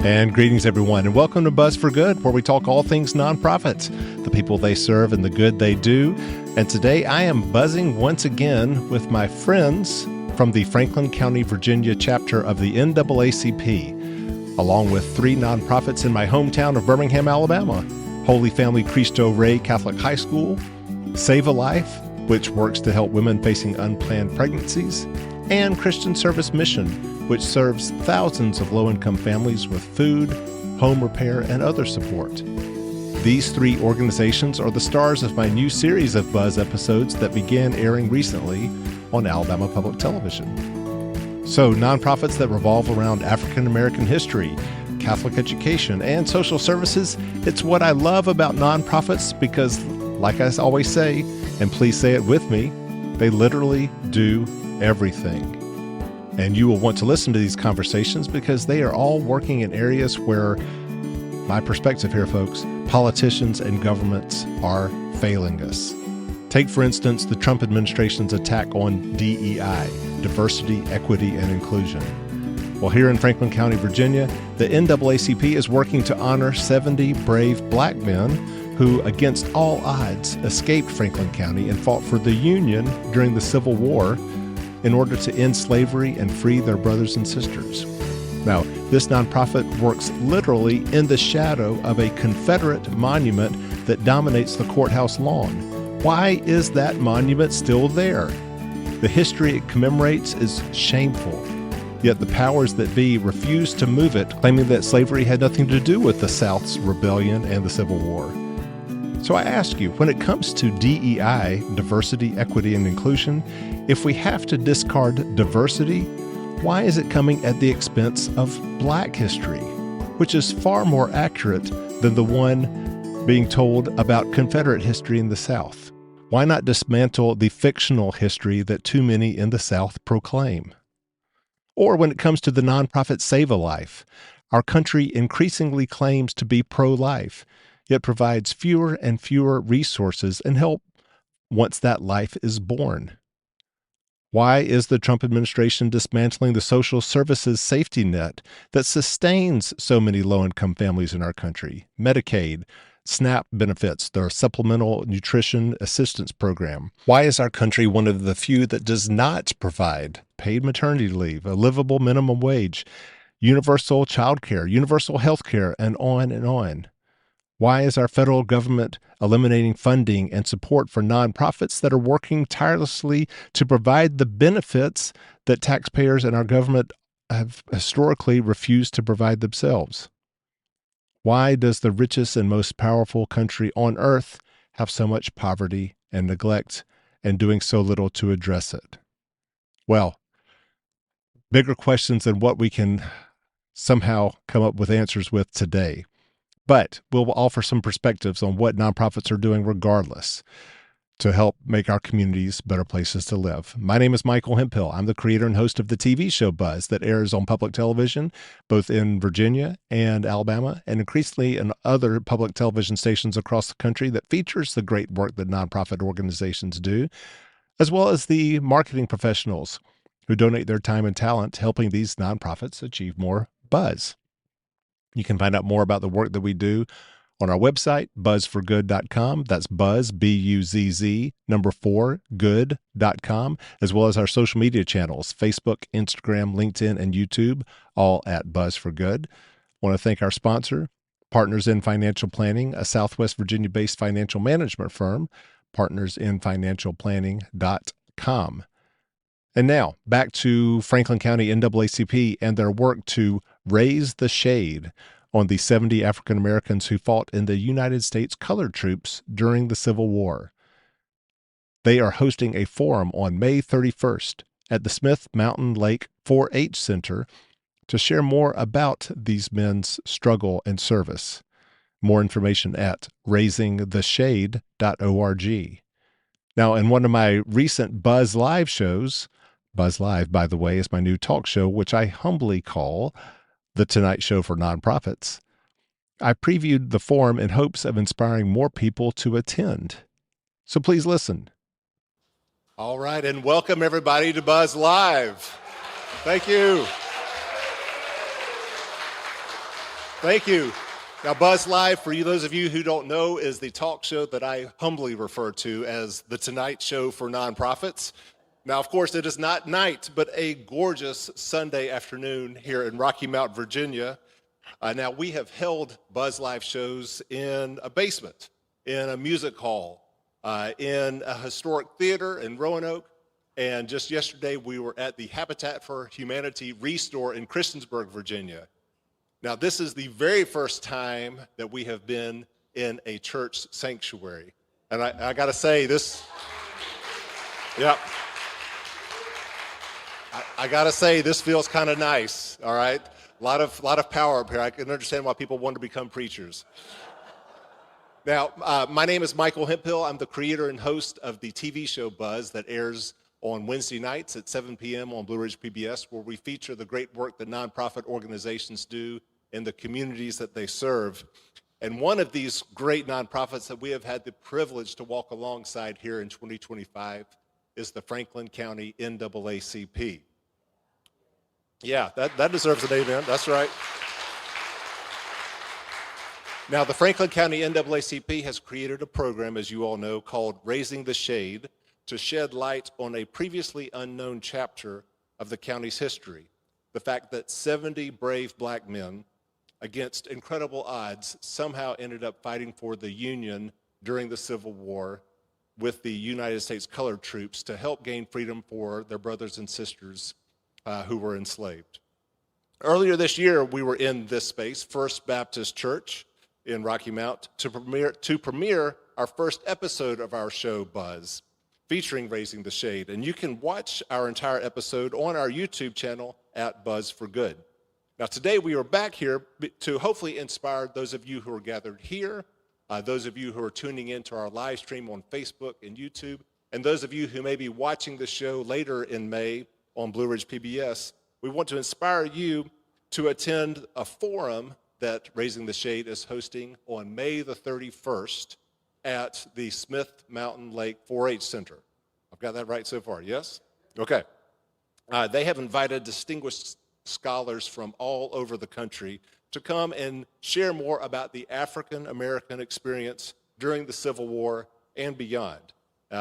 And greetings, everyone, and welcome to Buzz for Good, where we talk all things nonprofits, the people they serve and the good they do. And today I am buzzing once again with my friends from the Franklin County, Virginia chapter of the NAACP, along with three nonprofits in my hometown of Birmingham, Alabama: Holy Family Cristo Ray Catholic High School, Sav-A-Life, which works to help women facing unplanned pregnancies, and Christian Service Mission, which serves thousands of low-income families with food, home repair, and other support. These three organizations are the stars of my new series of Buzz episodes that began airing recently on Alabama Public Television. So, nonprofits that revolve around African American history, Catholic education, and social services, it's what I love about nonprofits because, like I always say, and please say it with me, they literally do everything. And you will want to listen to these conversations because they are all working in areas where, my perspective here, folks, politicians and governments are failing us. Take, for instance, the Trump administration's attack on DEI, diversity, equity, and inclusion. Well, here in Franklin County, Virginia, the NAACP is working to honor 70 brave black men who, against all odds, escaped Franklin County and fought for the Union during the Civil War in order to end slavery and free their brothers and sisters. Now, this nonprofit works literally in the shadow of a Confederate monument that dominates the courthouse lawn. Why is that monument still there? The history it commemorates is shameful, yet the powers that be refuse to move it, claiming that slavery had nothing to do with the South's rebellion and the Civil War. So I ask you, when it comes to DEI, diversity, equity, and inclusion, if we have to discard diversity, why is it coming at the expense of Black history, which is far more accurate than the one being told about Confederate history in the South? Why not dismantle the fictional history that too many in the South proclaim? Or when it comes to the nonprofit Sav-A-Life, our country increasingly claims to be pro-life, yet provides fewer and fewer resources and help once that life is born. Why is the Trump administration dismantling the social services safety net that sustains so many low-income families in our country? Medicaid, SNAP benefits, their Supplemental Nutrition Assistance Program. Why is our country one of the few that does not provide paid maternity leave, a livable minimum wage, universal child care, universal health care, and on and on? Why is our federal government eliminating funding and support for nonprofits that are working tirelessly to provide the benefits that taxpayers and our government have historically refused to provide themselves? Why does the richest and most powerful country on earth have so much poverty and neglect and doing so little to address it? Well, bigger questions than what we can somehow come up with answers with today. But we'll offer some perspectives on what nonprofits are doing regardless to help make our communities better places to live. My name is Michael Hemphill. I'm the creator and host of the TV show Buzz that airs on public television, both in Virginia and Alabama, and increasingly in other public television stations across the country that features the great work that nonprofit organizations do, as well as the marketing professionals who donate their time and talent helping these nonprofits achieve more buzz. You can find out more about the work that we do on our website, buzzforgood.com. That's buzz, B-U-Z-Z, 4, good.com, as well as our social media channels, Facebook, Instagram, LinkedIn, and YouTube, all at Buzz for Good. I want to thank our sponsor, Partners in Financial Planning, a Southwest Virginia-based financial management firm, partnersinfinancialplanning.com. And now, back to Franklin County NAACP and their work to raise the shade on the 70 African Americans who fought in the United States colored troops during the Civil War. They are hosting a forum on May 31st at the Smith Mountain Lake 4-H Center to share more about these men's struggle and service. More information at raisingtheshade.org. Now, in one of my recent Buzz Live shows, Buzz Live, by the way, is my new talk show, which I humbly call The Tonight Show for Nonprofits. I previewed the forum in hopes of inspiring more people to attend. So please listen. All right, and welcome everybody to Buzz Live. Thank you. Thank you. Now, Buzz Live, for you, those of you who don't know, is the talk show that I humbly refer to as the Tonight Show for nonprofits. Now, of course, it is not night, but a gorgeous Sunday afternoon here in Rocky Mount, Virginia. Now, we have held Buzz Live shows in a basement, in a music hall, in a historic theater in Roanoke, and just yesterday we were at the Habitat for Humanity Restore in Christiansburg, Virginia. Now, this is the very first time that we have been in a church sanctuary. And I got to say, this, yeah, I got to say, this feels kind of nice, all right? A lot of power up here. I can understand why people want to become preachers. Now, my name is Michael Hemphill. I'm the creator and host of the TV show Buzz that airs on Wednesday nights at 7 p.m. on Blue Ridge PBS, where we feature the great work that nonprofit organizations do in the communities that they serve. And one of these great nonprofits that we have had the privilege to walk alongside here in 2025 is the Franklin County NAACP. Yeah, that deserves an amen. That's right. Now, the Franklin County NAACP has created a program, as you all know, called Raising the Shade, to shed light on a previously unknown chapter of the county's history. The fact that 70 brave black men, against incredible odds, somehow ended up fighting for the Union during the Civil War with the United States colored troops to help gain freedom for their brothers and sisters who were enslaved. Earlier this year, we were in this space, First Baptist Church in Rocky Mount, to premiere our first episode of our show, Buzz, featuring Raising the Shade. And you can watch our entire episode on our YouTube channel at Buzz for Good. Now, today we are back here to hopefully inspire those of you who are gathered here, those of you who are tuning into our live stream on Facebook and YouTube, and those of you who may be watching the show later in May on Blue Ridge PBS. We want to inspire you to attend a forum that Raising the Shade is hosting on May the 31st at the Smith Mountain Lake 4-H Center. I've got that right so far, yes? Okay. They have invited distinguished scholars from all over the country to come and share more about the African American experience during the Civil War and beyond.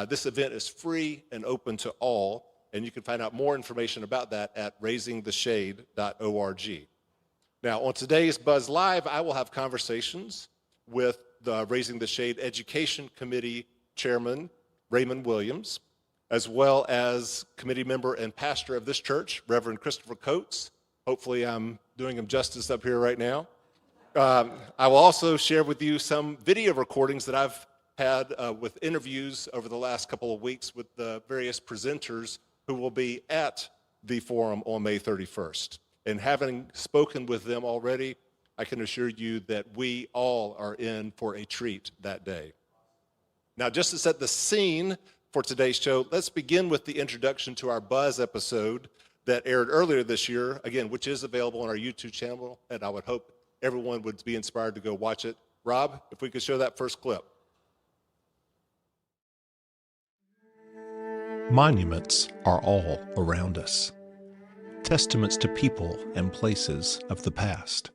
This event is free and open to all, and you can find out more information about that at raisingtheshade.org. Now, on today's Buzz Live, I will have conversations with the Raising the Shade Education Committee Chairman, Raymond Williams, as well as committee member and pastor of this church, Reverend Christopher Coates. Hopefully I'm doing him justice up here right now. I will also share with you some video recordings that I've had with interviews over the last couple of weeks with the various presenters who will be at the forum on May 31st. And having spoken with them already, I can assure you that we all are in for a treat that day. Now, just to set the scene for today's show, let's begin with the introduction to our Buzz episode that aired earlier this year, again, which is available on our YouTube channel, and I would hope everyone would be inspired to go watch it. Rob, if we could show that first clip. Monuments are all around us, testaments to people and places of the past.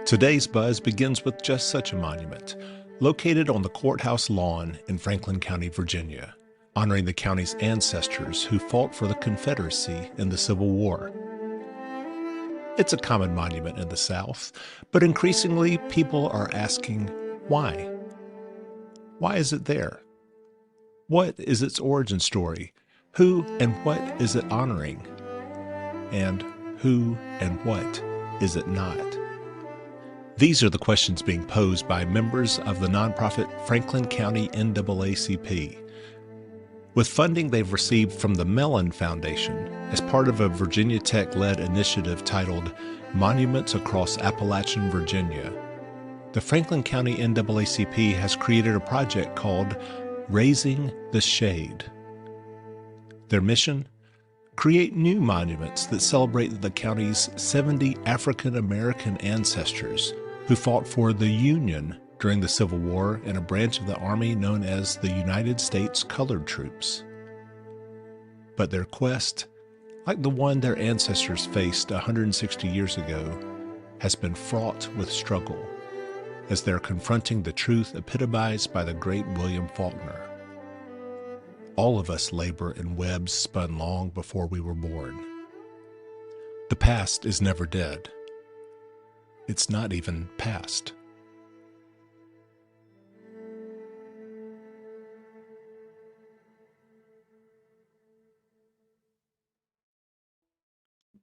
Today's Buzz begins with just such a monument, located on the courthouse lawn in Franklin County, Virginia, honoring the county's ancestors who fought for the Confederacy in the Civil War. It's a common monument in the South, but increasingly people are asking, why? Why is it there? What is its origin story? Who and what is it honoring? And who and what is it not? These are the questions being posed by members of the nonprofit Franklin County NAACP. With funding they've received from the Mellon Foundation as part of a Virginia Tech-led initiative titled Monuments Across Appalachian Virginia, the Franklin County NAACP has created a project called Raising the Shade. Their mission? Create new monuments that celebrate the county's 70 African American ancestors who fought for the Union during the Civil War in a branch of the Army known as the United States Colored Troops. But their quest, like the one their ancestors faced 160 years ago, has been fraught with struggle as they're confronting the truth epitomized by the great William Faulkner. All of us labor in webs spun long before we were born. The past is never dead. It's not even past.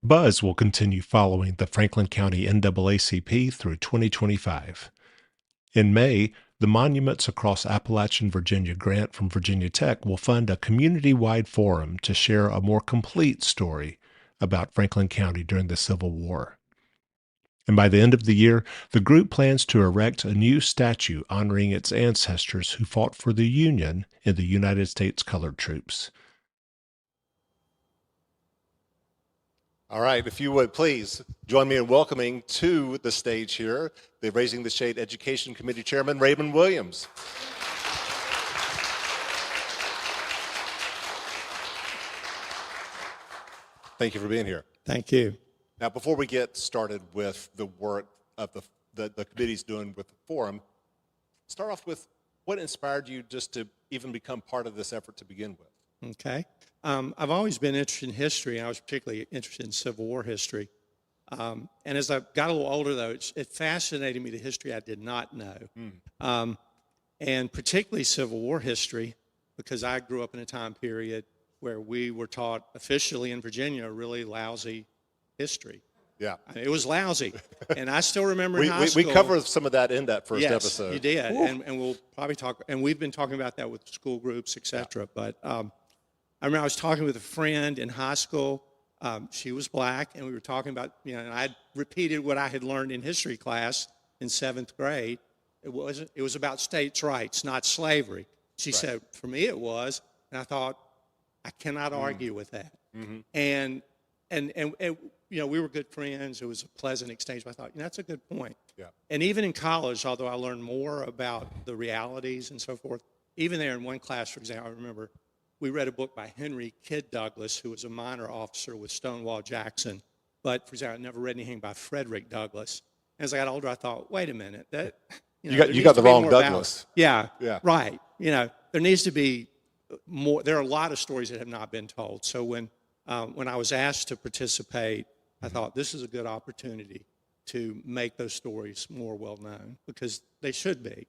Buzz will continue following the Franklin County NAACP through 2025. In May, the Monuments Across Appalachian Virginia grant from Virginia Tech will fund a community-wide forum to share a more complete story about Franklin County during the Civil War. And by the end of the year, the group plans to erect a new statue honoring its ancestors who fought for the Union in the United States Colored Troops. All right, if you would please join me in welcoming to the stage here the Raising the Shade Education Committee Chairman, Raymond Williams. Thank you for being here. Thank you. Now, before we get started with the work of the committee's doing with the forum, start off with what inspired you just to even become part of this effort to begin with? Okay. I've always been interested in history, and I was particularly interested in Civil War history. And as I got a little older, though, it fascinated me, the history I did not know. And particularly Civil War history, because I grew up in a time period where we were taught officially in Virginia a really lousy history. Yeah. I mean, it was lousy. And I still remember in high school. We covered some of that in that first yes, episode. You did. And we'll probably talk, and we've been talking about that with school groups, et cetera. Yeah. But I remember I was talking with a friend in high school. She was black, and we were talking about, and I repeated what I had learned in history class in 7th grade. It was about states' rights, not slavery. She said, for me it was, and I thought, I cannot argue with that. Mm-hmm. And we were good friends. It was a pleasant exchange. But I thought, that's a good point. Yeah. And even in college, although I learned more about the realities and so forth, even there in one class, for example, I remember we read a book by Henry Kidd Douglas, who was a minor officer with Stonewall Jackson. But, for example, I never read anything by Frederick Douglass. And as I got older, I thought, wait a minute. That you got the wrong Douglas. Yeah, right. There needs to be more. There are a lot of stories that have not been told. So when I was asked to participate, I thought this is a good opportunity to make those stories more well-known, because they should be.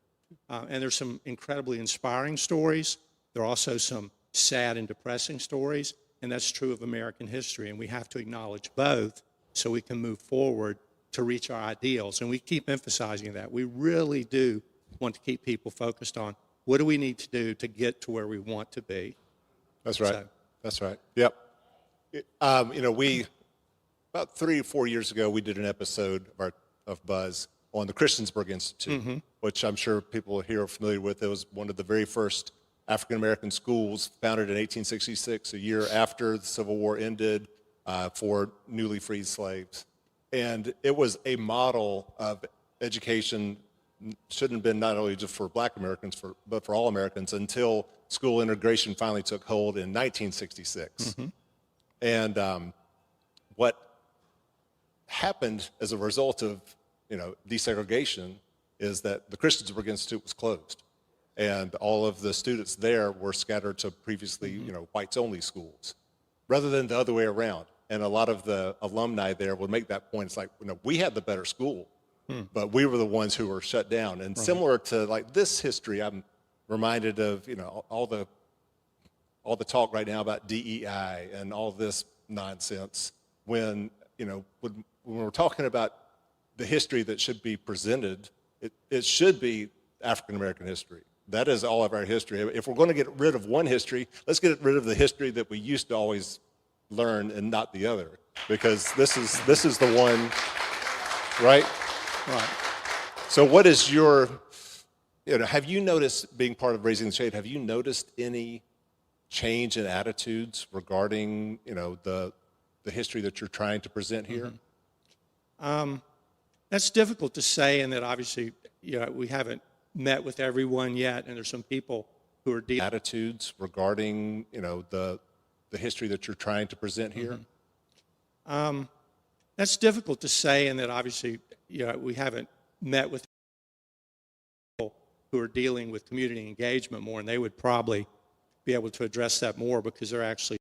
And there's some incredibly inspiring stories. There are also some sad and depressing stories, and that's true of American history, and we have to acknowledge both so we can move forward to reach our ideals. And we keep emphasizing that. We really do want to keep people focused on what do we need to do to get to where we want to be. That's right. That's right. Yep. We about 3 or 4 years ago, we did an episode of Buzz on the Christiansburg Institute, which I'm sure people here are familiar with. It was one of the very first African-American schools founded in 1866, a year after the Civil War ended, for newly freed slaves. And it was a model of education, shouldn't have been not only just for black Americans, but for all Americans, until school integration finally took hold in 1966. And what happened as a result of desegregation is that the Christiansburg Institute was closed. And all of the students there were scattered to previously, whites-only schools, rather than the other way around. And a lot of the alumni there would make that point. It's like, we had the better school, but we were the ones who were shut down. And similar to like this history, I'm reminded of, all the talk right now about DEI and all this nonsense. When we're talking about the history that should be presented, it should be African-American history. That is all of our history. If we're going to get rid of one history, let's get rid of the history that we used to always learn and not the other, because this is the one, right? Right. So what is your, have you noticed, being part of Raising the Shade, have you noticed any change in attitudes regarding, the history that you're trying to present here? That's difficult to say, and that obviously, we haven't met with everyone yet, and there's some people who are attitudes regarding, the history that you're trying to present here? That's difficult to say, and that obviously, we haven't met with people who are dealing with community engagement more, and they would probably be able to address that more because they're actually.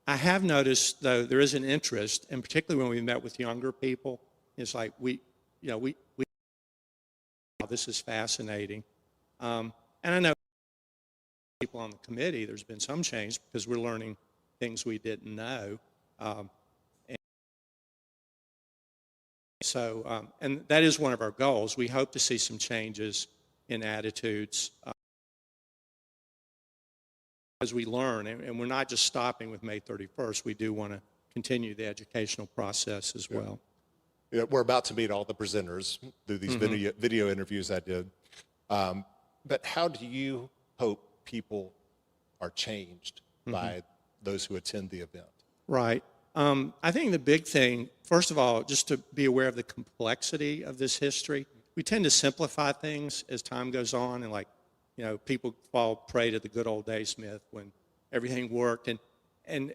I have noticed, though, there is an interest, and particularly when we met with younger people, it's like this is fascinating. And I know people on the committee, there's been some change because we're learning things we didn't know. And that is one of our goals. We hope to see some changes in attitudes as we learn, and we're not just stopping with May 31st. We do want to continue the educational process as well. Yeah, we're about to meet all the presenters through these video interviews I did. But how do you hope people are changed by those who attend the event? Right. I think the big thing, first of all, just to be aware of the complexity of this history. We tend to simplify things as time goes on, and people fall prey to the good old days myth when everything worked. And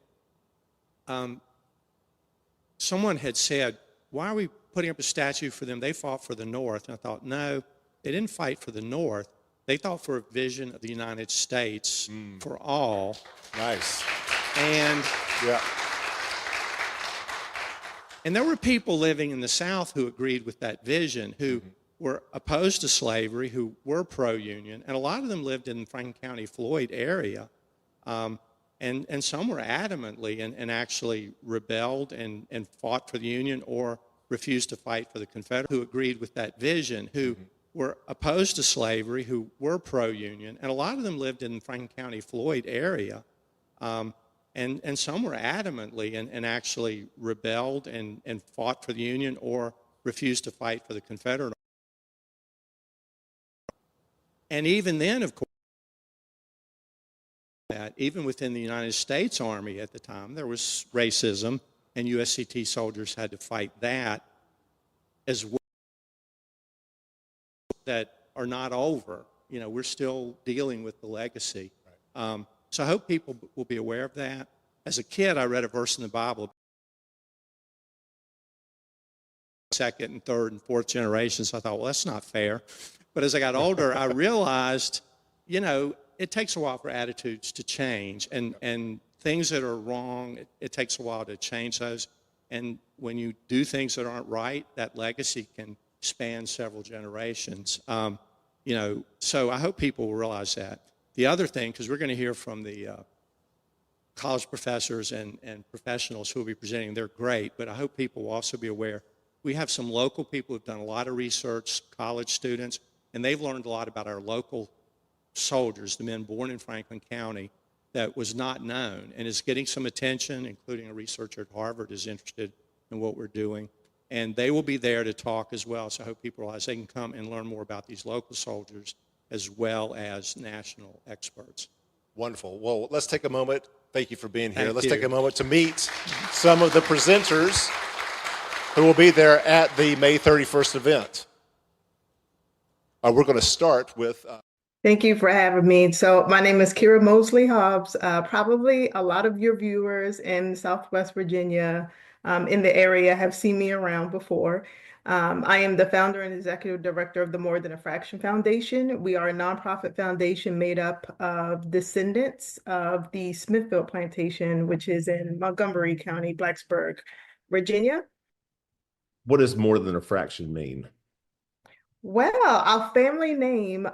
someone had said, why are we putting up a statue for them? They fought for the North. And I thought, no, they didn't fight for the North. They fought for a vision of the United States for all. Nice. And yeah. And there were people living in the South who agreed with that vision, who were opposed to slavery, who were pro-union, and a lot of them lived in the Franklin County, Floyd area, and some were adamantly and actually rebelled and fought for the Union or refused to fight for the Confederates, who agreed with that vision, who were opposed to slavery, who were pro-union, and a lot of them lived in the Franklin County, Floyd area, and some were adamantly and actually rebelled and fought for the Union or refused to fight for the Confederate. And even then, of course, that even within the United States Army at the time, there was racism, and USCT soldiers had to fight that as well, that are not over. We're still dealing with the legacy. Right. So I hope people will be aware of that. As a kid, I read a verse in the Bible, second and third and fourth generations. I thought, well, that's not fair. But as I got older, I realized, it takes a while for attitudes to change, and things that are wrong, it takes a while to change those. And when you do things that aren't right, that legacy can span several generations. So I hope people will realize that. The other thing, because we're going to hear from the college professors and professionals who will be presenting, they're great, but I hope people will also be aware. We have some local people who've done a lot of research, college students, and they've learned a lot about our local soldiers, the men born in Franklin County, that was not known and is getting some attention, including a researcher at Harvard is interested in what we're doing. And they will be there to talk as well, so I hope people realize they can come and learn more about these local soldiers as well as national experts. Wonderful. Well, let's take a moment. Thank you for being here. Let's take a moment to meet some of the presenters who will be there at the May 31st event. We're going to start with... Thank you for having me. So my name is Kira Mosley Hobbs. Probably a lot of your viewers in Southwest Virginia in the area have seen me around before. I am the founder and executive director of the More Than a Fraction Foundation. We are a nonprofit foundation made up of descendants of the Smithfield Plantation, which is in Montgomery County, Blacksburg, Virginia. What does More Than a Fraction mean? Well, our family name,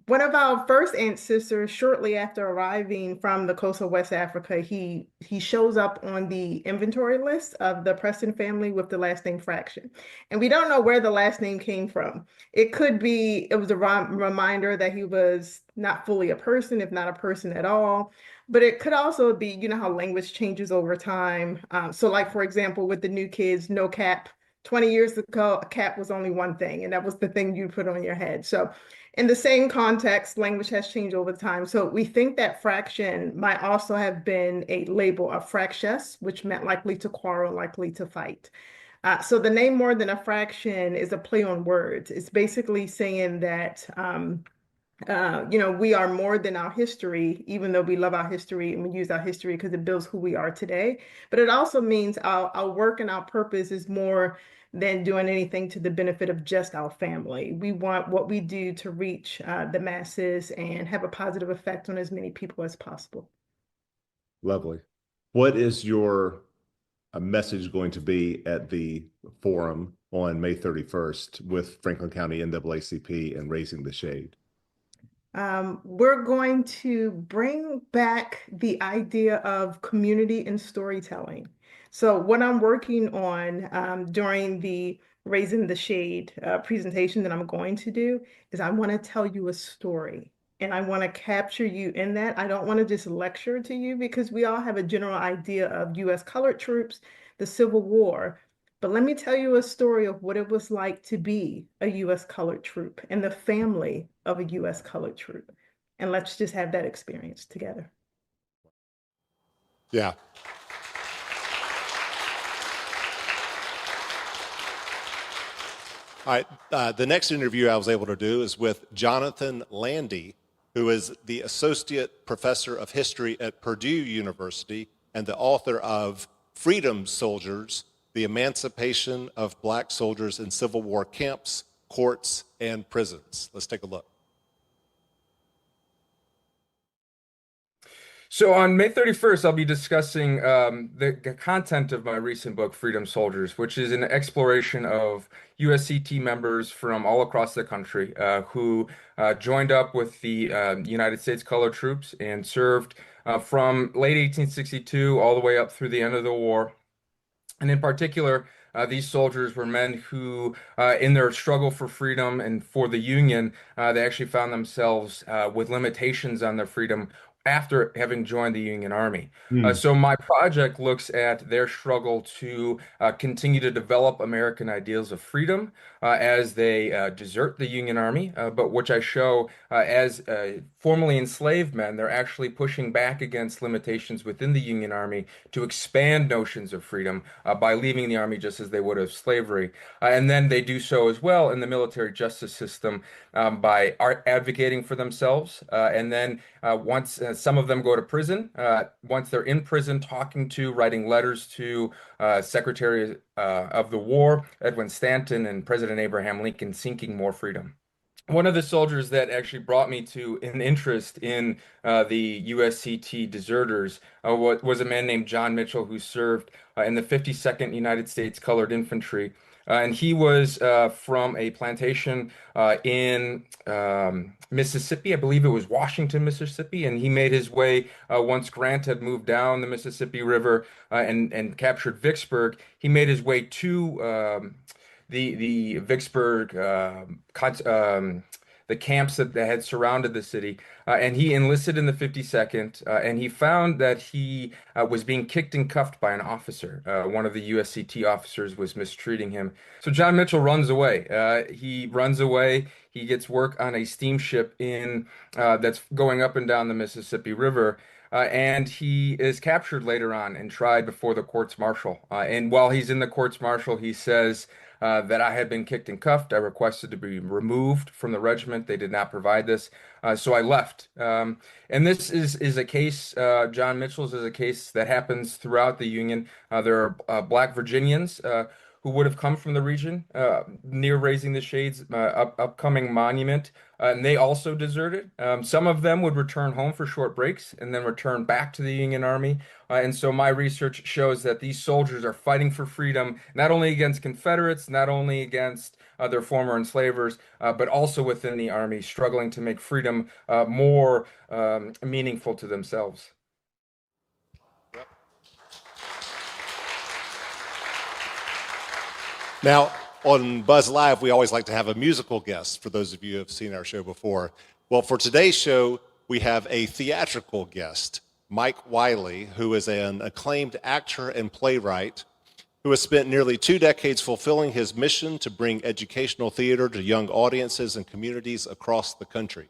one of our first ancestors, shortly after arriving from the coast of West Africa, he shows up on the inventory list of the Preston family with the last name Fraction. And we don't know where the last name came from. It was a reminder that he was not fully a person, if not a person at all. But it could also be, how language changes over time. So like, for example, with the new kids, no cap. 20 years ago, a cap was only one thing, and that was the thing you put on your head. So in the same context, language has changed over time. So we think that fraction might also have been a label of fractious, which meant likely to quarrel, likely to fight. So the name More Than a Fraction is a play on words. It's basically saying that We are more than our history, even though we love our history and we use our history because it builds who we are today. But it also means our work and our purpose is more than doing anything to the benefit of just our family. We want what we do to reach the masses and have a positive effect on as many people as possible. Lovely. What is your message going to be at the forum on May 31st with Franklin County NAACP and Raising the Shade? We're going to bring back the idea of community and storytelling. So what I'm working on during the Raising the Shade presentation that I'm going to do is I want to tell you a story. And I want to capture you in that. I don't want to just lecture to you because we all have a general idea of U.S. colored troops, the Civil War. But let me tell you a story of what it was like to be a U.S. colored troop and the family of a U.S. colored troop. And let's just have that experience together. Yeah. All right. The next interview I was able to do is with Jonathan Landy, who is the Associate Professor of History at Purdue University and the author of Freedom Soldiers, The Emancipation of Black Soldiers in Civil War Camps, Courts, and Prisons. Let's take a look. So on May 31st, I'll be discussing the content of my recent book, Freedom Soldiers, which is an exploration of USCT members from all across the country who joined up with the United States Colored Troops and served from late 1862 all the way up through the end of the war. And in particular, these soldiers were men who, in their struggle for freedom and for the Union, they actually found themselves with limitations on their freedom after having joined the Union Army. So my project looks at their struggle to continue to develop American ideals of freedom as they desert the Union Army, but which I show as formerly enslaved men, they're actually pushing back against limitations within the Union Army to expand notions of freedom by leaving the Army just as they would of slavery. And then they do so as well in the military justice system by advocating for themselves. And then once some of them go to prison, once they're in prison, writing letters to Secretary of the War, Edwin Stanton, and President Abraham Lincoln, seeking more freedom. One of the soldiers that actually brought me to an interest in the USCT deserters was a man named John Mitchell, who served in the 52nd United States Colored Infantry. And he was from a plantation in Mississippi. I believe it was Washington, Mississippi. And he made his way, once Grant had moved down the Mississippi River and captured Vicksburg, he made his way to the Vicksburg, the camps that had surrounded the city, and he enlisted in the 52nd, and he found that he was being kicked and cuffed by an officer. One of the USCT officers was mistreating him. So John Mitchell runs away. He runs away. He gets work on a steamship that's going up and down the Mississippi River. And he is captured later on and tried before the courts martial. And while he's in the courts martial, he says that I had been kicked and cuffed. I requested to be removed from the regiment. They did not provide this. So I left. And this is a case, John Mitchell's is a case that happens throughout the Union. There are Black Virginians who would have come from the region near Raising the Shade's upcoming monument, and they also deserted. Some of them would return home for short breaks and then return back to the Union Army. And so my research shows that these soldiers are fighting for freedom, not only against Confederates, not only against their former enslavers, but also within the Army, struggling to make freedom more meaningful to themselves. Now, on Buzz Live, we always like to have a musical guest, for those of you who have seen our show before. Well, for today's show, we have a theatrical guest, Mike Wiley, who is an acclaimed actor and playwright who has spent nearly 2 decades fulfilling his mission to bring educational theater to young audiences and communities across the country.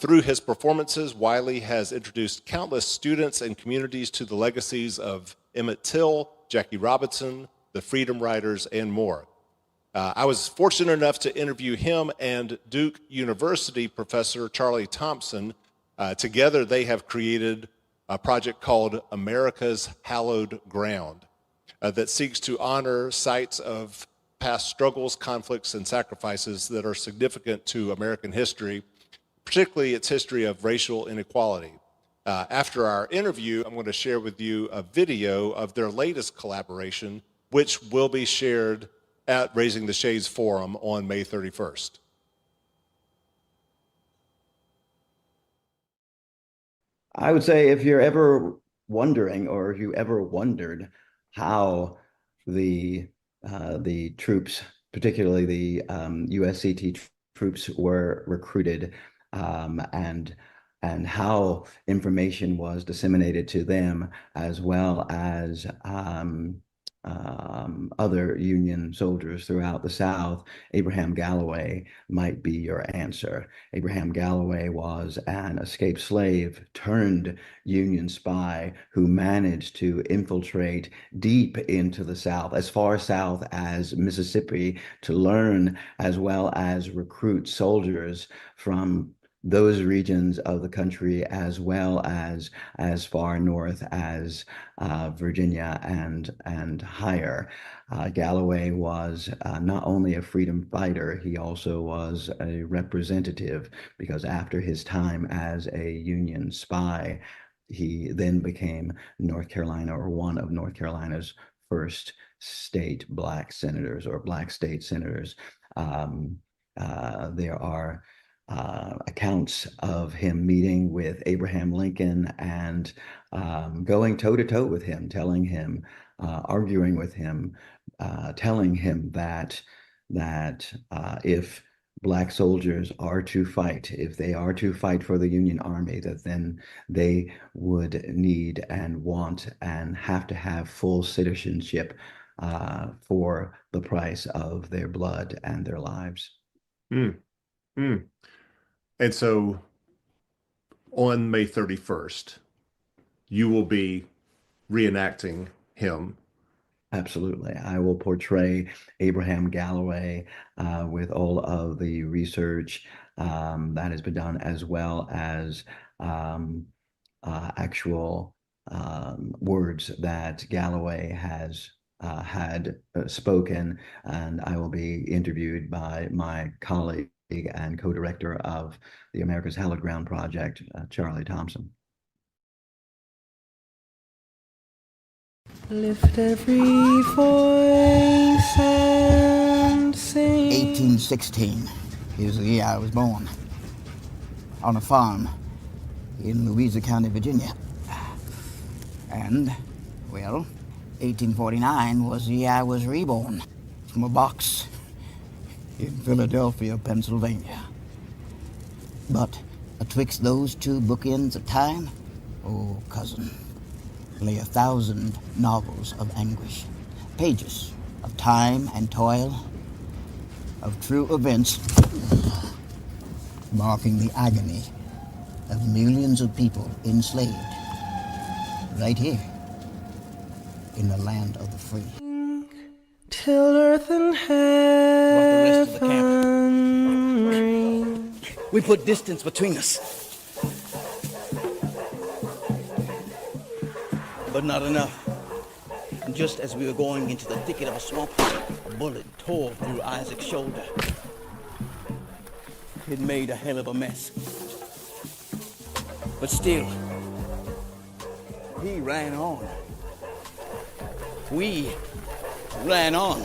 Through his performances, Wiley has introduced countless students and communities to the legacies of Emmett Till, Jackie Robinson, the Freedom Riders, and more. I was fortunate enough to interview him and Duke University professor Charlie Thompson. Together, they have created a project called America's Hallowed Ground that seeks to honor sites of past struggles, conflicts, and sacrifices that are significant to American history, particularly its history of racial inequality. After our interview, I'm going to share with you a video of their latest collaboration, which will be shared at Raising the Shades Forum on May 31st. I would say if you're ever wondering, or if you ever wondered how the troops, particularly the USCT troops, were recruited, and how information was disseminated to them, as well as other Union soldiers throughout the South, Abraham Galloway might be your answer. Abraham Galloway was an escaped slave turned Union spy who managed to infiltrate deep into the South, as far south as Mississippi, to learn as well as recruit soldiers from those regions of the country, as well as far north as Virginia and higher. Galloway was not only a freedom fighter, he also was a representative, because after his time as a Union spy, he then became North Carolina, or one of North Carolina's first state Black senators, or Black state senators. There are accounts of him meeting with Abraham Lincoln and going toe-to-toe with him, telling him, arguing with him, telling him that if Black soldiers are to fight, if they are to fight for the Union Army, that then they would need and want and have to have full citizenship for the price of their blood and their lives. Mm. Mm. And so on May 31st, you will be reenacting him. Absolutely. I will portray Abraham Galloway with all of the research that has been done, as well as actual words that Galloway has had spoken. And I will be interviewed by my colleague and co-director of the America's Hallowed Ground Project, Charlie Thompson. Lift every voice and sing. 1816 is the year I was born, on a farm in Louisa County, Virginia. And, well, 1849 was the year I was reborn from a box in Philadelphia, Pennsylvania. But atwixt those two bookends of time, oh, cousin, lay 1,000 novels of anguish, pages of time and toil, of true events, marking the agony of millions of people enslaved right here in the land of the free. Till earth and heaven ring. We put distance between us, but not enough. And just as we were going into the thicket of a swamp, a bullet tore through Isaac's shoulder. It made a hell of a mess. But still, he ran on. We ran on.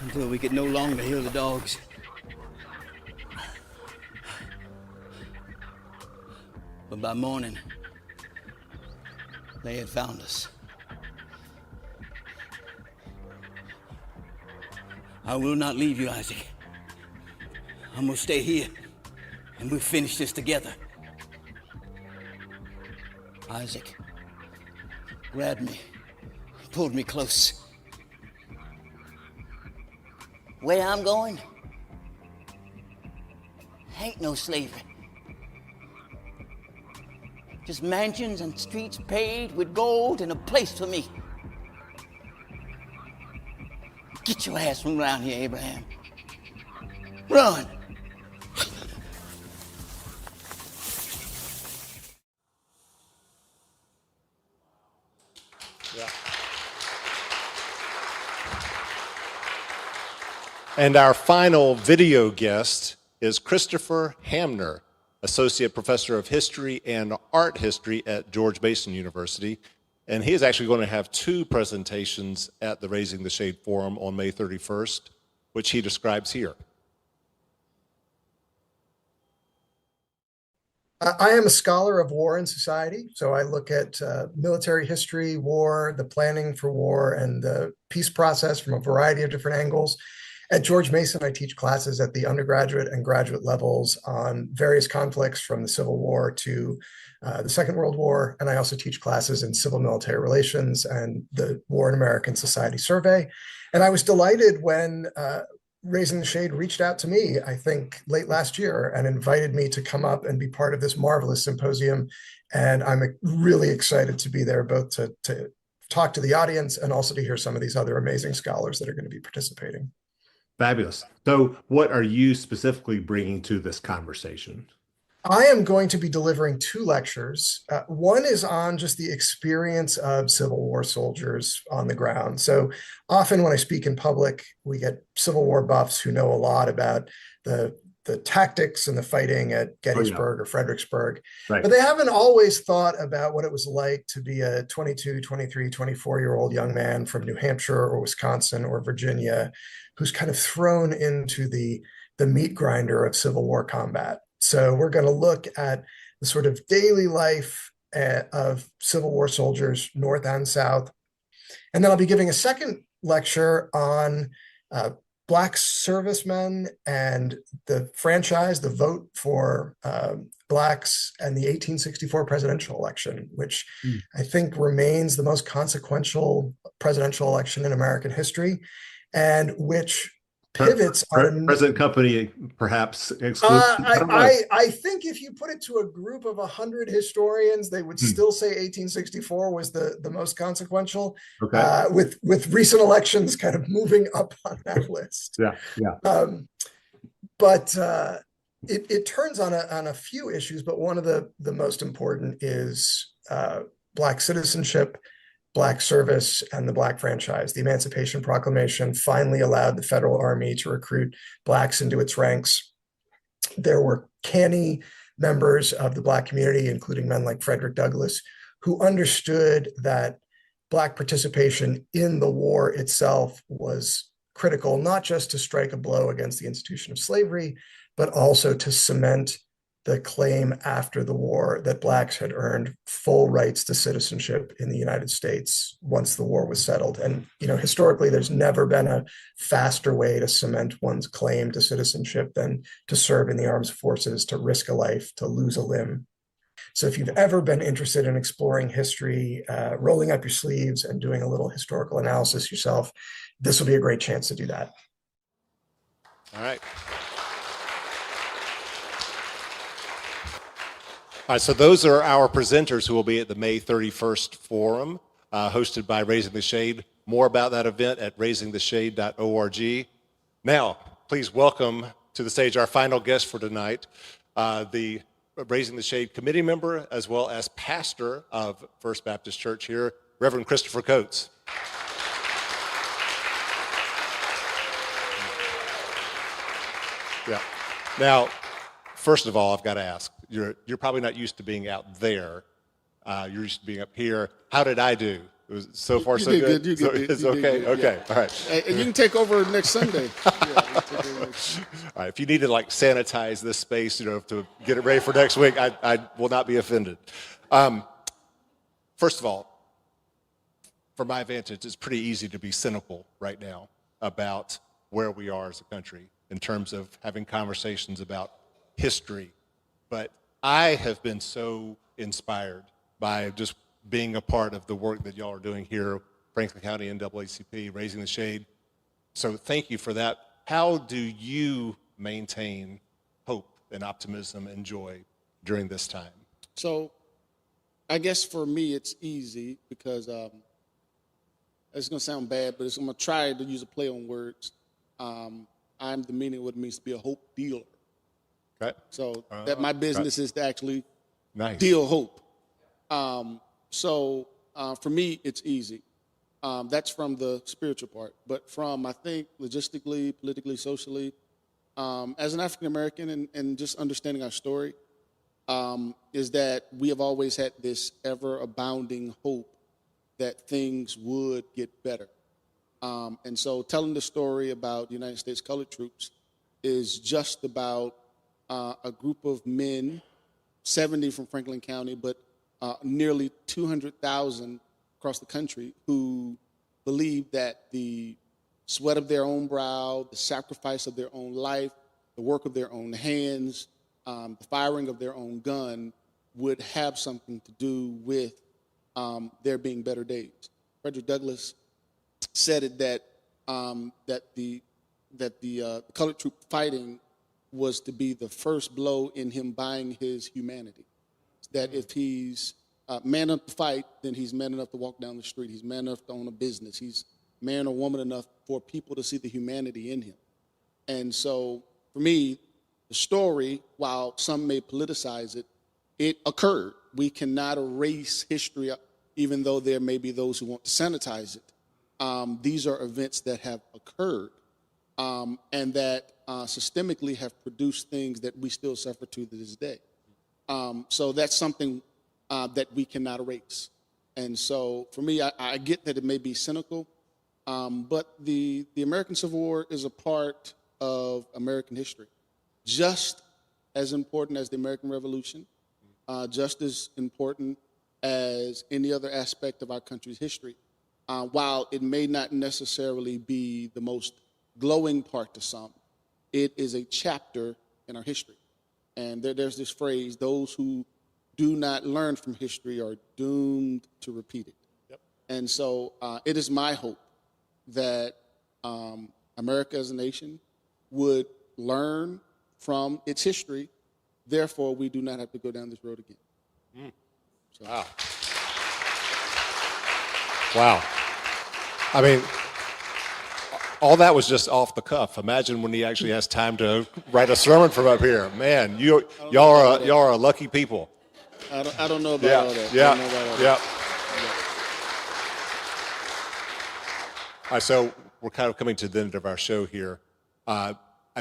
Until we could no longer hear the dogs. But by morning, they had found us. I will not leave you, Isaac. I'm gonna stay here, and we'll finish this together. Isaac grabbed me, pulled me close. Where I'm going, Ain't no slavery. Just mansions and streets paved with gold and a place for me. Get your ass from around here, Abraham. Run. Yeah. And our final video guest is Christopher Hamner, Associate Professor of History and Art History at George Mason University. And he is actually going to have two presentations at the Raising the Shade Forum on May 31st, which he describes here. I am a scholar of war and society, so I look at military history, war, the planning for war, and the peace process from a variety of different angles. At George Mason, I teach classes at the undergraduate and graduate levels on various conflicts from the Civil War to the Second World War, and I also teach classes in civil-military relations and the War in American Society survey. And I was delighted when Raising the Shade reached out to me, I think late last year, and invited me to come up and be part of this marvelous symposium. And I'm really excited to be there, both to talk to the audience and also to hear some of these other amazing scholars that are going to be participating. Fabulous. So what are you specifically bringing to this conversation? I am going to be delivering two lectures. One is on just the experience of Civil War soldiers on the ground. So often when I speak in public, we get Civil War buffs who know a lot about the tactics and the fighting at Gettysburg or Fredericksburg, but they haven't always thought about what it was like to be a 22, 23, 24-year-old young man from New Hampshire or Wisconsin or Virginia who's kind of thrown into the meat grinder of Civil War combat. So we're going to look at the sort of daily life of Civil War soldiers, North and South. And then I'll be giving a second lecture on Black servicemen and the franchise, the vote for Blacks, and the 1864 presidential election, which I think remains the most consequential presidential election in American history, and which pivots on present company, perhaps exclusive. I think if you put it to a group of 100 historians, they would still say 1864 was the most consequential. Okay. With recent elections kind of moving up on that list. But it turns on a few issues, but one of the most important is Black citizenship, Black service, and the Black franchise. The Emancipation Proclamation finally allowed the federal army to recruit Blacks into its ranks. There were canny members of the Black community, including men like Frederick Douglass, who understood that Black participation in the war itself was critical, not just to strike a blow against the institution of slavery, but also to cement the claim after the war that Blacks had earned full rights to citizenship in the United States once the war was settled. And, historically, there's never been a faster way to cement one's claim to citizenship than to serve in the armed forces, to risk a life, to lose a limb. So if you've ever been interested in exploring history, rolling up your sleeves and doing a little historical analysis yourself, this will be a great chance to do that. All right. All right, so those are our presenters who will be at the May 31st Forum, hosted by Raising the Shade. More about that event at raisingtheshade.org. Now, please welcome to the stage our final guest for tonight, the Raising the Shade committee member, as well as pastor of First Baptist Church here, Reverend Christopher Coates. Yeah. Now, first of all, I've got to ask, you're probably not used to being out there. You're used to being up here. How did I do? It was so far so good. You did good. It's okay. Okay. All right. And you can take over next Sunday. All right. If you need to sanitize this space, to get it ready for next week, I will not be offended. First of all, from my vantage, it's pretty easy to be cynical right now about where we are as a country in terms of having conversations about history. But I have been so inspired by just being a part of the work that y'all are doing here, Franklin County NAACP, Raising the Shade. So thank you for that. How do you maintain hope and optimism and joy during this time? So I guess for me, it's easy because it's going to sound bad, but I'm going to try to use a play on words. I'm the meaning of what it means to be a hope dealer. Okay. So that my business is to actually Nice. deal hope. So for me, it's easy. That's from the spiritual part. But from, I think, logistically, politically, socially, as an African American and just understanding our story, is that we have always had this ever abounding hope that things would get better. And so telling the story about the United States colored troops is just about a group of men, 70 from Franklin County, but nearly 200,000 across the country who believe that the sweat of their own brow, the sacrifice of their own life, the work of their own hands, the firing of their own gun would have something to do with there being better days. Frederick Douglass said it that the colored troop fighting was to be the first blow in him buying his humanity. That if he's man enough to fight, then he's man enough to walk down the street. He's man enough to own a business. He's man or woman enough for people to see the humanity in him. And so for me, the story, while some may politicize it, it occurred. We cannot erase history, even though there may be those who want to sanitize it. These are events that have occurred and that systemically have produced things that we still suffer to this day. So that's something that we cannot erase. And so for me, I get that it may be cynical, but the American Civil War is a part of American history, just as important as the American Revolution, just as important as any other aspect of our country's history. While it may not necessarily be the most glowing part to some, it is a chapter in our history. And there's this phrase, those who do not learn from history are doomed to repeat it. Yep. And so it is my hope that America as a nation would learn from its history, therefore we do not have to go down this road again. So. Wow. Wow. I mean, all that was just off the cuff. Imagine when he actually has time to write a sermon from up here. Man, y'all are a lucky people. I don't know about all that. Yeah. All right, so we're kind of coming to the end of our show here. I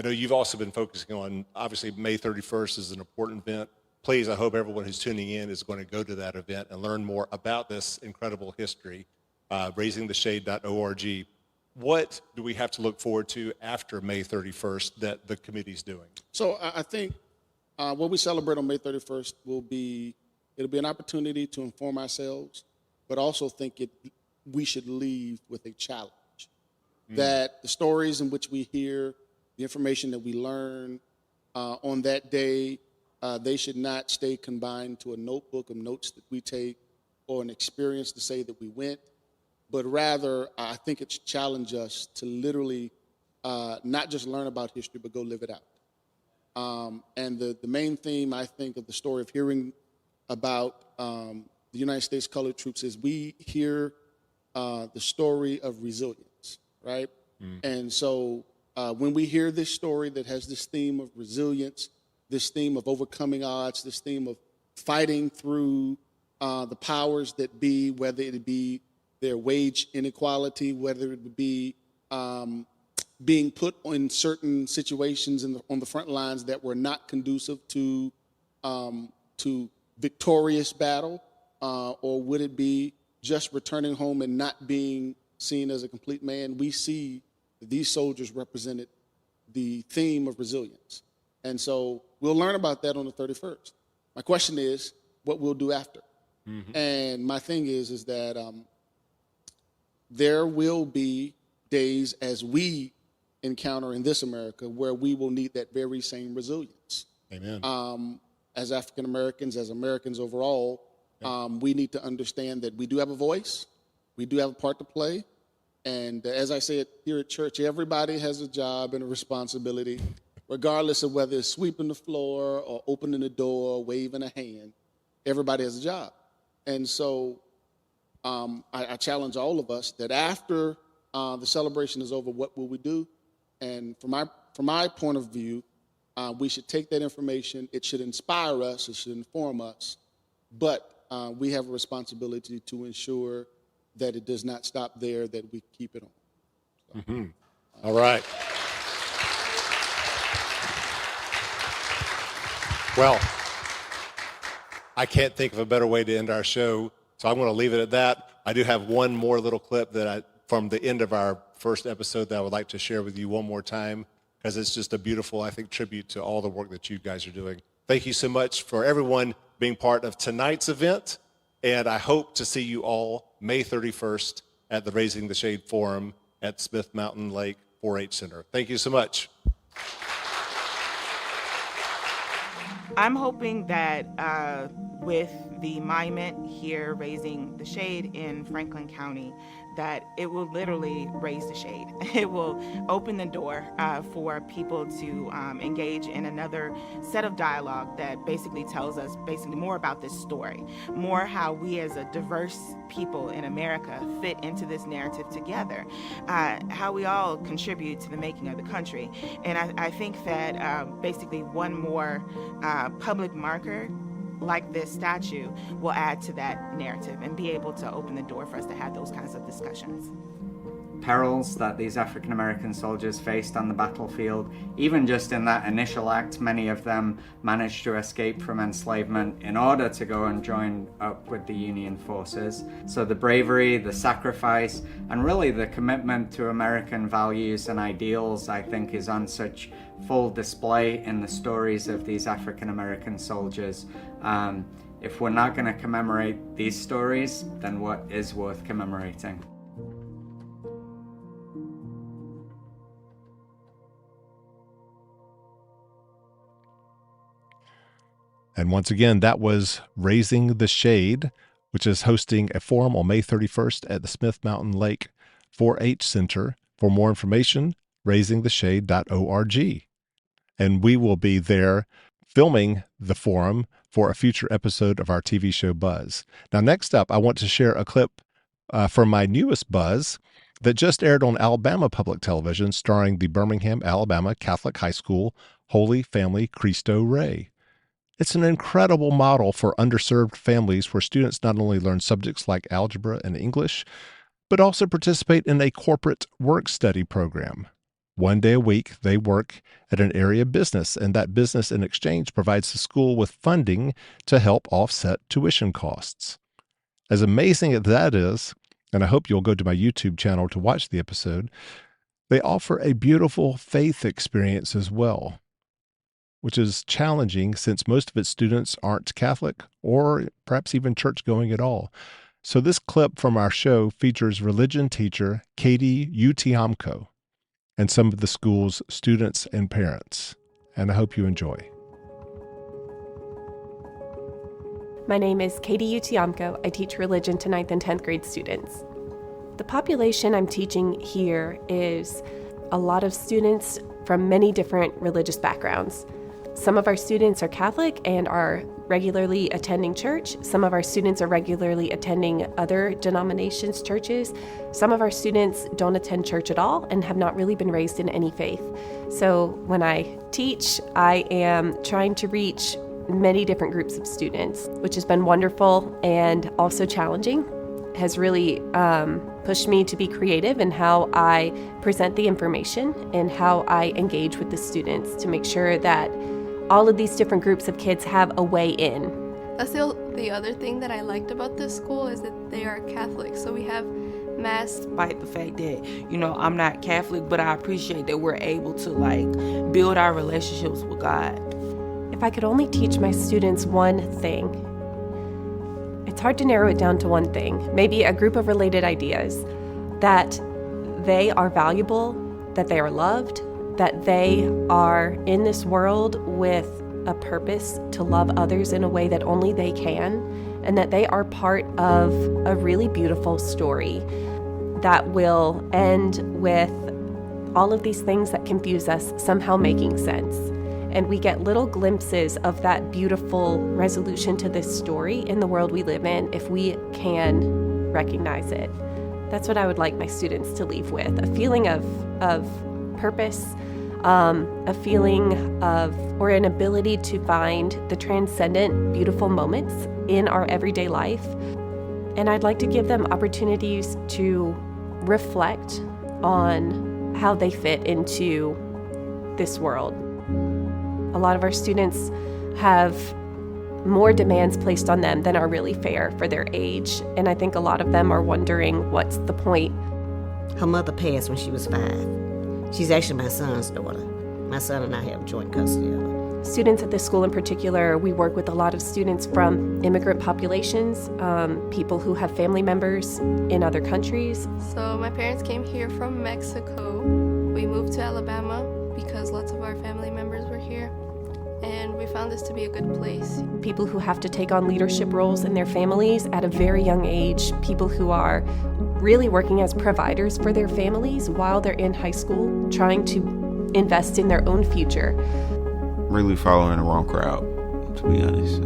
know you've also been focusing on, obviously, May 31st is an important event. Please, I hope everyone who's tuning in is going to go to that event and learn more about this incredible history, raisingtheshade.org. What do we have to look forward to after May 31st that the committee's doing? So I think what we celebrate on May 31st it'll be an opportunity to inform ourselves, but also think we should leave with a challenge. That the stories in which we hear, the information that we learn on that day, they should not stay confined to a notebook of notes that we take or an experience to say that we went, but rather I think it should challenge us to literally not just learn about history, but go live it out. And the main theme, I think, of the story of hearing about the United States colored troops is we hear the story of resilience, right? And so when we hear this story that has this theme of resilience, this theme of overcoming odds, this theme of fighting through the powers that be, whether it be their wage inequality, whether it be being put in certain situations on the front lines that were not conducive to victorious battle, or would it be just returning home and not being seen as a complete man? We see that these soldiers represented the theme of resilience. And so we'll learn about that on the 31st. My question is, what we'll do after? And my thing is that there will be days as we encounter in this America where we will need that very same resilience. Amen. As African Americans, as Americans overall, we need to understand that we do have a voice, we do have a part to play, and as I say it here at church, everybody has a job and a responsibility, regardless of whether it's sweeping the floor or opening the door, waving a hand. Everybody has a job. And so I challenge all of us that after the celebration is over, what will we do? And from my point of view, we should take that information. It should inspire us. It should inform us. But we have a responsibility to ensure that it does not stop there, that we keep it on. Mm-hmm. All right. Well, I can't think of a better way to end our show, so I'm going to leave it at that. I do have one more little clip from the end of our first episode that I would like to share with you one more time, because it's just a beautiful, I think, tribute to all the work that you guys are doing. Thank you so much for everyone being part of tonight's event, and I hope to see you all May 31st at the Raising the Shade Forum at Smith Mountain Lake 4-H Center. Thank you so much. I'm hoping that with the monument here, Raising the Shade in Franklin County, that it will literally raise the shade. It will open the door for people to engage in another set of dialogue that basically tells us more about this story, more how we as a diverse people in America fit into this narrative together, how we all contribute to the making of the country. And I think that basically one more public marker like this statue will add to that narrative and be able to open the door for us to have those kinds of discussions. Perils that these African American soldiers faced on the battlefield, even just in that initial act, many of them managed to escape from enslavement in order to go and join up with the Union forces. So the bravery, the sacrifice, and really the commitment to American values and ideals, I think, is on such full display in the stories of these African American soldiers. If we're not going to commemorate these stories, then what is worth commemorating? And once again, that was Raising the Shade, which is hosting a forum on May 31st at the Smith Mountain Lake 4-H Center. For more information, raisingtheshade.org. And we will be there filming the forum for a future episode of our TV show Buzz. Now, next up, I want to share a clip from my newest Buzz that just aired on Alabama Public Television, starring the Birmingham, Alabama Catholic High School Holy Family Cristo Rey. It's an incredible model for underserved families where students not only learn subjects like algebra and English, but also participate in a corporate work study program. One day a week, they work at an area business, and that business in exchange provides the school with funding to help offset tuition costs. As amazing as that is, and I hope you'll go to my YouTube channel to watch the episode, they offer a beautiful faith experience as well, which is challenging since most of its students aren't Catholic or perhaps even church-going at all. So this clip from our show features religion teacher Katie Utiamko and some of the school's students and parents. And I hope you enjoy. My name is Katie Utiamko. I teach religion to 9th and 10th grade students. The population I'm teaching here is a lot of students from many different religious backgrounds. Some of our students are Catholic and are regularly attending church. Some of our students are regularly attending other denominations' churches. Some of our students don't attend church at all and have not really been raised in any faith. So when I teach, I am trying to reach many different groups of students, which has been wonderful and also challenging. Has really pushed me to be creative in how I present the information and how I engage with the students to make sure that all of these different groups of kids have a way in. That's the other thing that I liked about this school is that they are Catholic, so we have Mass. Despite the fact that, I'm not Catholic, but I appreciate that we're able to build our relationships with God. If I could only teach my students one thing, it's hard to narrow it down to one thing, maybe a group of related ideas, that they are valuable, that they are loved, that they are in this world with a purpose to love others in a way that only they can, and that they are part of a really beautiful story that will end with all of these things that confuse us somehow making sense. And we get little glimpses of that beautiful resolution to this story in the world we live in if we can recognize it. That's what I would like my students to leave with, a feeling of purpose, a feeling of, or an ability to find the transcendent, beautiful moments in our everyday life. And I'd like to give them opportunities to reflect on how they fit into this world. A lot of our students have more demands placed on them than are really fair for their age, and I think a lot of them are wondering what's the point. Her mother passed when she was 5. She's actually my son's daughter. My son and I have joint custody of her. Students at this school in particular, we work with a lot of students from immigrant populations, people who have family members in other countries. So my parents came here from Mexico. We moved to Alabama because lots of our family members were here, and we found this to be a good place. People who have to take on leadership roles in their families at a very young age, people who are really working as providers for their families while they're in high school, trying to invest in their own future. Really following the wrong crowd, to be honest.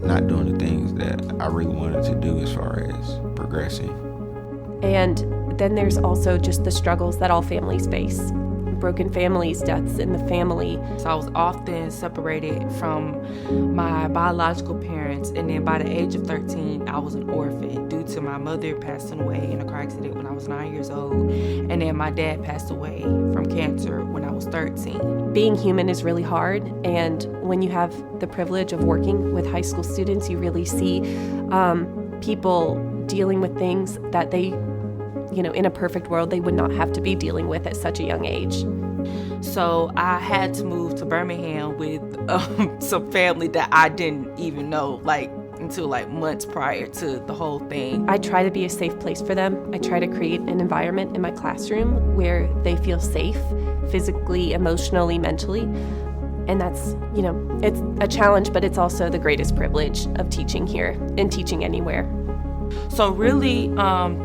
Not doing the things that I really wanted to do as far as progressing. And then there's also just the struggles that all families face. Broken families, deaths in the family. So I was often separated from my biological parents, and then by the age of 13, I was an orphan due to my mother passing away in a car accident when I was 9 years old, and then my dad passed away from cancer when I was 13. Being human is really hard, and when you have the privilege of working with high school students, you really see people dealing with things that they, in a perfect world, they would not have to be dealing with at such a young age. So I had to move to Birmingham with some family that I didn't even know, until months prior to the whole thing. I try to be a safe place for them. I try to create an environment in my classroom where they feel safe, physically, emotionally, mentally. And that's, it's a challenge, but it's also the greatest privilege of teaching here and teaching anywhere. So really,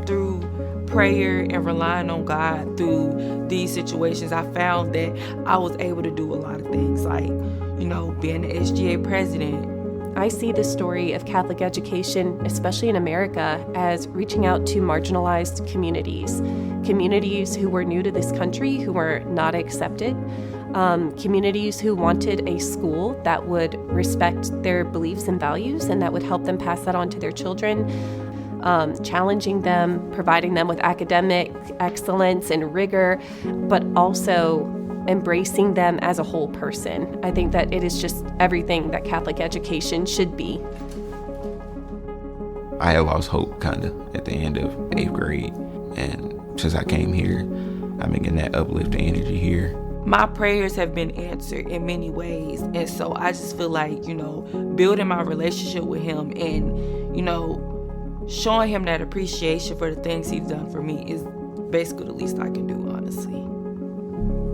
through prayer and relying on God through these situations, I found that I was able to do a lot of things, being the SGA president. I see the story of Catholic education, especially in America, as reaching out to marginalized communities who were new to this country, who were not accepted, communities who wanted a school that would respect their beliefs and values and that would help them pass that on to their children. Challenging them, providing them with academic excellence and rigor, but also embracing them as a whole person. I think that it is just everything that Catholic education should be. I had lost hope, kind of, at the end of 8th grade. And since I came here, I've been getting that uplifting energy here. My prayers have been answered in many ways. And so I just feel like, building my relationship with him and, showing him that appreciation for the things he's done for me is basically the least I can do, honestly.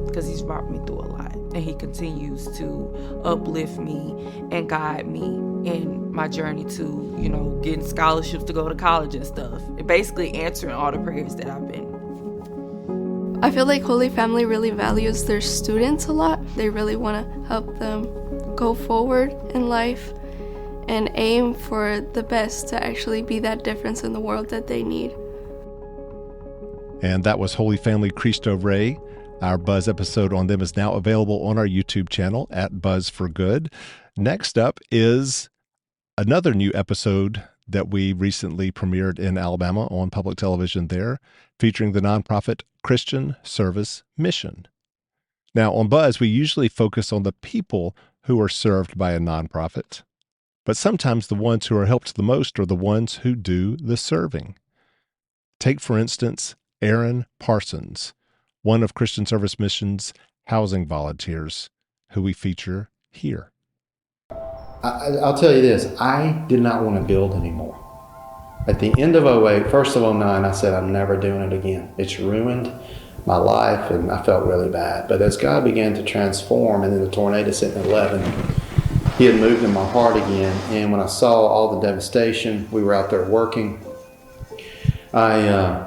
Because he's brought me through a lot. And he continues to uplift me and guide me in my journey to, getting scholarships to go to college and stuff. And basically answering all the prayers that I've been. I feel like Holy Family really values their students a lot. They really want to help them go forward in life and aim for the best to actually be that difference in the world that they need. And that was Holy Family Cristo Rey. Our Buzz episode on them is now available on our YouTube channel at Buzz for Good. Next up is another new episode that we recently premiered in Alabama on public television there, featuring the nonprofit Christian Service Mission. Now, on Buzz, we usually focus on the people who are served by a nonprofit. But sometimes the ones who are helped the most are the ones who do the serving. Take, for instance, Aaron Parsons, one of Christian Service Mission's housing volunteers, who we feature here. I'll tell you this, I did not want to build anymore. At the end of 08, first of 09, I said, I'm never doing it again. It's ruined my life, and I felt really bad. But as God began to transform, and then the tornado hit in 11, He had moved in my heart again. And when I saw all the devastation, we were out there working, I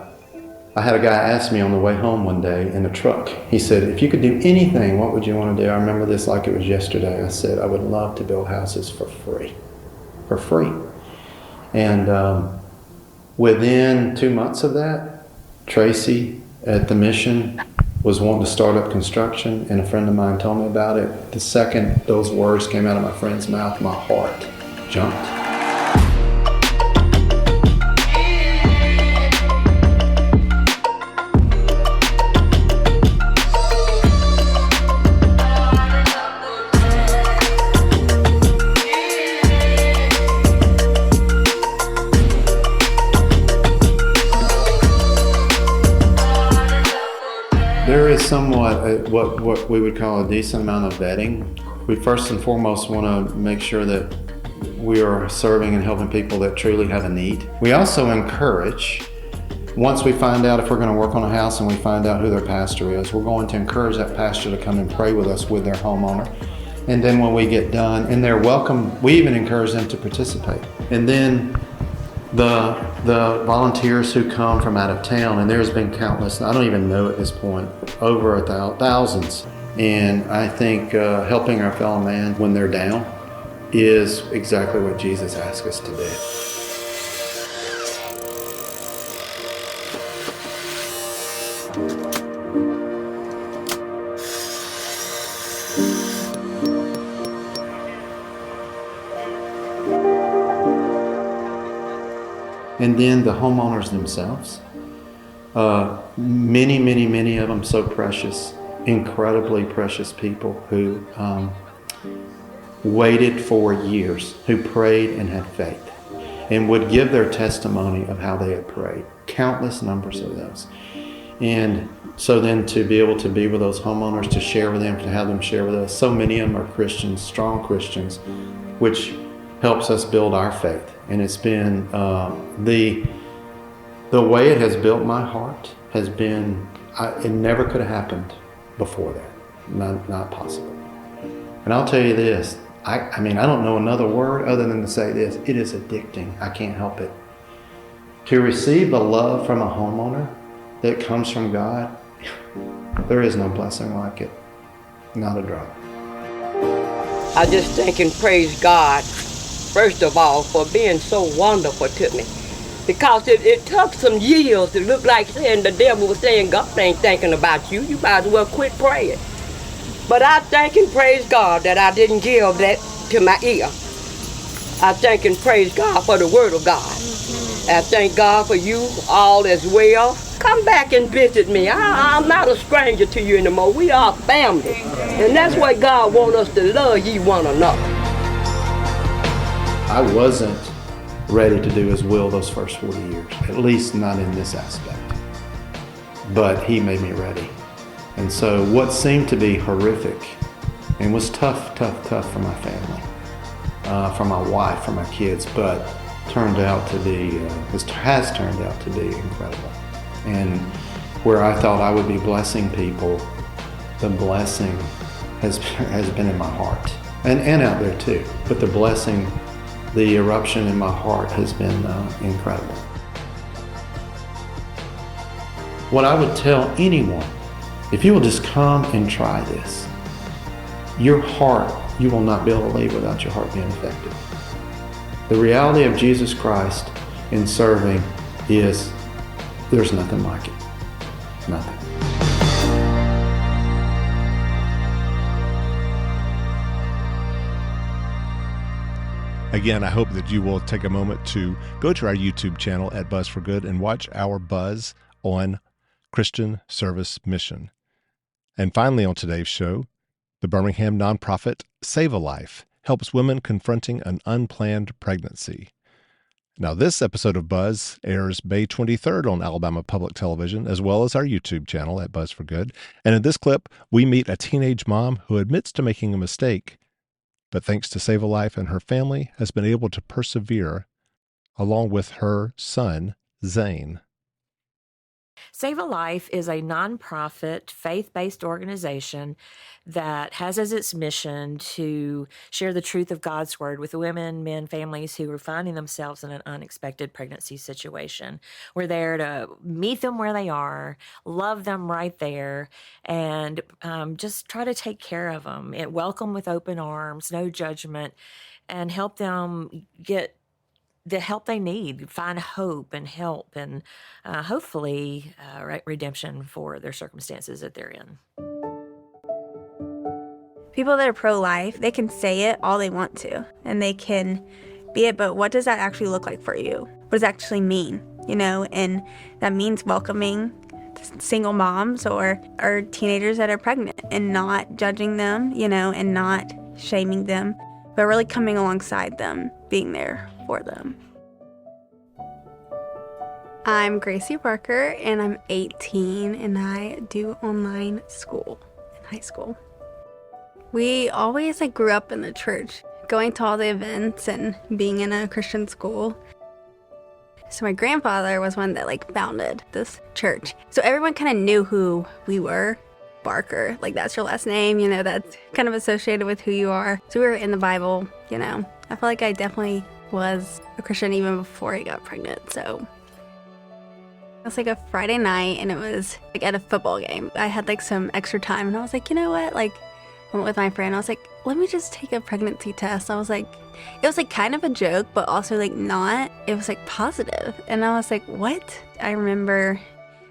I had a guy ask me on the way home one day in the truck. He said, if you could do anything, what would you want to do? I remember this like it was yesterday. I said, I would love to build houses for free. For free. And within 2 months of that, Tracy at the mission was wanting to start up construction, and a friend of mine told me about it. The second those words came out of my friend's mouth, my heart jumped. There is somewhat what we would call a decent amount of vetting. We first and foremost want to make sure that we are serving and helping people that truly have a need. We also encourage, once we find out if we're going to work on a house and we find out who their pastor is, we're going to encourage that pastor to come and pray with us with their homeowner. And then when we get done, and they're welcome, we even encourage them to participate. And then the volunteers who come from out of town, and there's been countless, I don't even know at this point, over thousands. And I think helping our fellow man when they're down is exactly what Jesus asked us to do. And then the homeowners themselves, many of them so precious, incredibly precious people who waited for years, who prayed and had faith, and would give their testimony of how they had prayed. Countless numbers of those. And so then to be able to be with those homeowners, to share with them, to have them share with us, so many of them are Christians, strong Christians, which helps us build our faith. And it's been the way it has built my heart has been, it never could have happened before that. Not possible. And I'll tell you this, I mean, I don't know another word other than to say this, it is addicting. I can't help it. To receive the love from a homeowner that comes from God, there is no blessing like it. Not a drop. I just thank and praise God, first of all, for being so wonderful to me. Because it took some years to look like saying the devil was saying God ain't thinking about you. You might as well quit praying. But I thank and praise God that I didn't give that to my ear. I thank and praise God for the word of God. I thank God for you all as well. Come back and visit me. I'm not a stranger to you anymore. We are family. And that's what God wants us to love ye one another. I wasn't ready to do his will those first 40 years, at least not in this aspect. But he made me ready. And so what seemed to be horrific and was tough for my family, for my wife, for my kids, but turned out to be, has turned out to be incredible. And where I thought I would be blessing people, the blessing has been in my heart and out there too. But the blessing, the eruption in my heart has been incredible. What I would tell anyone, if you will just come and try this, your heart, you will not be able to leave without your heart being affected. The reality of Jesus Christ in serving is there's nothing like it. Nothing. Again, I hope that you will take a moment to go to our YouTube channel at Buzz for Good and watch our Buzz on Christian Service Mission. And finally on today's show, the Birmingham nonprofit Sav-A-Life helps women confronting an unplanned pregnancy. Now, this episode of Buzz airs May 23rd on Alabama Public Television, as well as our YouTube channel at Buzz for Good. And in this clip, we meet a teenage mom who admits to making a mistake, but thanks to Sav-A-Life and her family, has been able to persevere along with her son, Zane. Sav-A-Life is a nonprofit, faith-based organization that has as its mission to share the truth of God's word with women, men, families who are finding themselves in an unexpected pregnancy situation. We're there to meet them where they are, love them right there, and just try to take care of them. Welcome with open arms, no judgment, and help them get the help they need, find hope and help, and hopefully redemption for their circumstances that they're in. People that are pro-life, they can say it all they want to, and they can be it, but what does that actually look like for you? What does it actually mean? And that means welcoming single moms or teenagers that are pregnant and not judging them, and not shaming them, but really coming alongside them, being there for them. I'm Gracie Parker, and I'm 18, and I do online school in high school. We always grew up in the church, going to all the events and being in a Christian school. So my grandfather was one that founded this church. So everyone kind of knew who we were. Barker, that's your last name, that's kind of associated with who you are. So we were in the Bible, I feel like I definitely was a Christian even before I got pregnant. So it was a Friday night, and it was at a football game. I had some extra time, and I was like, you know what? I went with my friend. I was like, let me just take a pregnancy test. I was like, it was kind of a joke, but also not. It was positive. And I was like, what? I remember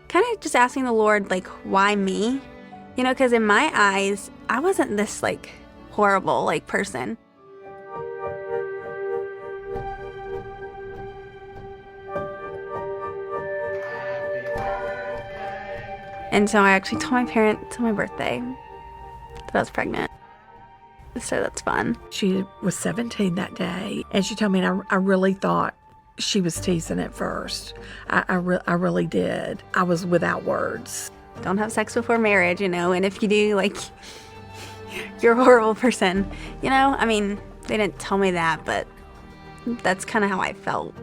kind of just asking the Lord, why me? Because in my eyes, I wasn't this horrible person. And so I actually told my parents on my birthday that I was pregnant. So that's fun. She was 17 that day, and she told me, and I really thought she was teasing at first. I really did. I was without words. Don't have sex before marriage, and if you do, you're a horrible person. They didn't tell me that, but that's kind of how I felt.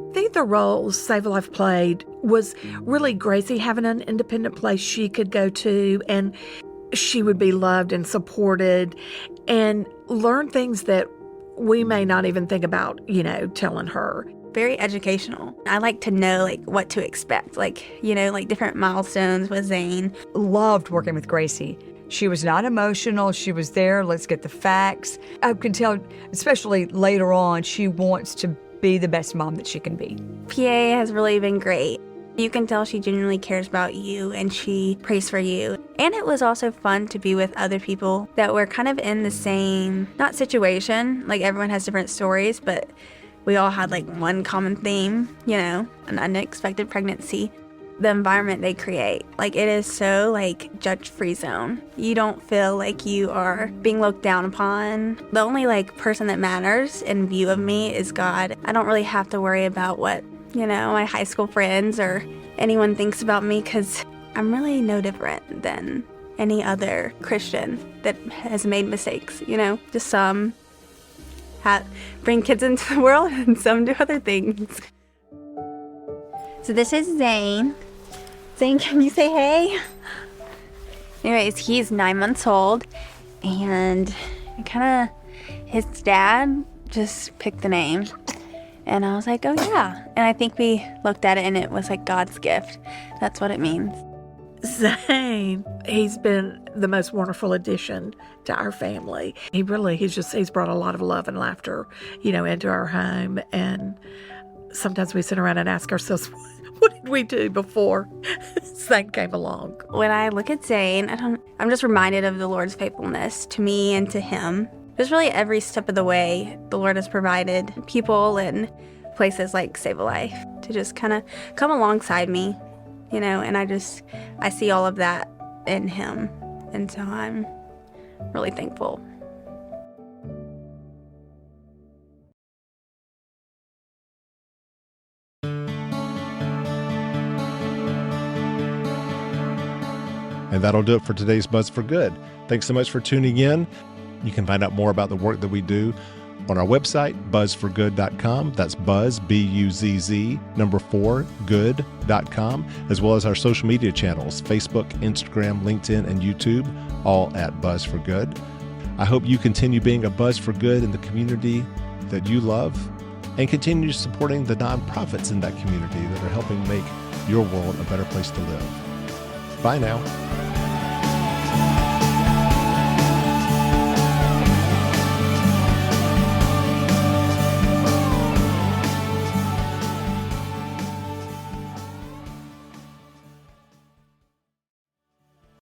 I think the role Sav-A-Life played was really Gracie having an independent place she could go to, and she would be loved and supported and learn things that we may not even think about, telling her. Very educational. I like to know what to expect, different milestones with Zane. Loved working with Gracie. She was not emotional. She was there. Let's get the facts. I can tell, especially later on, she wants to be the best mom that she can be. PA has really been great. You can tell she genuinely cares about you and she prays for you. And it was also fun to be with other people that were kind of in the same, not situation, everyone has different stories, but we all had one common theme, an unexpected pregnancy. The environment they create, it is so judge-free zone. You don't feel like you are being looked down upon. The only person that matters in view of me is God. I don't really have to worry about what, my high school friends or anyone thinks about me, because I'm really no different than any other Christian that has made mistakes, Just some bring kids into the world and some do other things. So this is Zane. Zane, can you say hey? Anyways, he's 9 months old, and his dad just picked the name. And I was like, oh yeah. And I think we looked at it and it was God's gift. That's what it means. Zane, he's been the most wonderful addition to our family. He's brought a lot of love and laughter, into our home. And sometimes we sit around and ask ourselves, what did we do before Zane came along? When I look at Zane, I'm just reminded of the Lord's faithfulness to me and to him. Just really every step of the way, the Lord has provided people and places like Sav-A-Life to just kind of come alongside me, and I see all of that in him. And so I'm really thankful. And that'll do it for today's Buzz for Good. Thanks so much for tuning in. You can find out more about the work that we do on our website, buzzforgood.com. That's buzz, B-U-Z-Z, 4, good.com, as well as our social media channels, Facebook, Instagram, LinkedIn, and YouTube, all at Buzz for Good. I hope you continue being a Buzz for Good in the community that you love, and continue supporting the nonprofits in that community that are helping make your world a better place to live. Bye now.